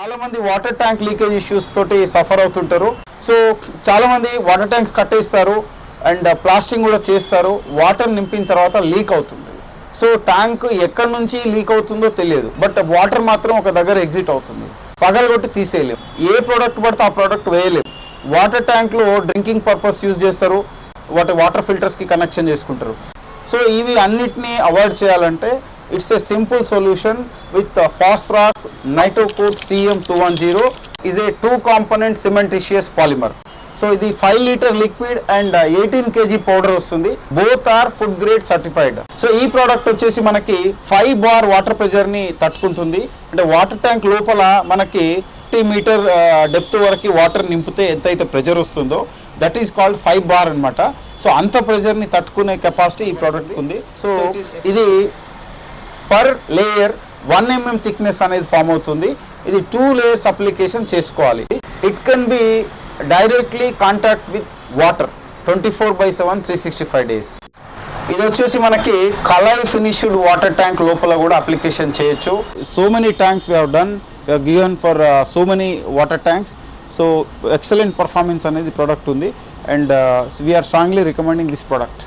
చాలా మంది water tank leakage issues తోటి సఫర్ అవుతుంటారు. సో చాలా మంది వాటర్ ట్యాంక్ కట్టేస్తారు అండ్ ప్లాస్టింగ్ కూడా చేస్తారు. వాటర్ నింపిన తర్వాత లీక్ అవుతుంది. సో ట్యాంక్ ఎక్కడి నుంచి లీక్ అవుతుందో తెలియదు, బట్ వాటర్ మాత్రం ఒక దగ్గర ఎగ్జిట్ అవుతుంది. పగలగొట్టి తీసేయలేము. ఏ ప్రోడక్ట్ పడితే ఆ ప్రోడక్ట్ వేయలేము. వాటర్ ట్యాంక్లో డ్రింకింగ్ పర్పస్ యూజ్ చేస్తారు, వాటర్ ఫిల్టర్స్కి కనెక్షన్ చేసుకుంటారు. సో ఇవి అన్నిటినీ అవాయిడ్ చేయాలంటే it's a simple solution with Fosroc Nitocote CM210 is a 2-component cementitious polymer. So ఇది 5 litre liquid and 18 kg powder వస్తుంది. Both are food grade certified. So ఈ product వచ్చేసి మనకి 5 bar వాటర్ ప్రెజర్ని తట్టుకుంటుంది. అంటే వాటర్ ట్యాంక్ లోపల మనకి 50 మీటర్ డెప్త్ వరకు వాటర్ నింపితే ఎంతైతే ప్రెజర్ వస్తుందో దట్ ఈస్ కాల్డ్ 5 bar అనమాట. సో అంత ప్రెజర్ని తట్టుకునే కెపాసిటీ ఈ ప్రోడక్ట్ ఉంది. సో ఇది పర్ లేయర్ 1 mm థిక్నెస్ అనేది ఫామ్ అవుతుంది. ఇది 2 layers అప్లికేషన్ చేసుకోవాలి. It can be directly contact with water 24/7 365 days. ఇది వచ్చేసి మనకి కలర్ ఫినిష్డ్ వాటర్ ట్యాంక్ లోపల కూడా అప్లికేషన్ చేయొచ్చు. So many tanks we have done, we have given for so many water tanks. So excellent performance అనేది product ఉంది and we are strongly recommending this product.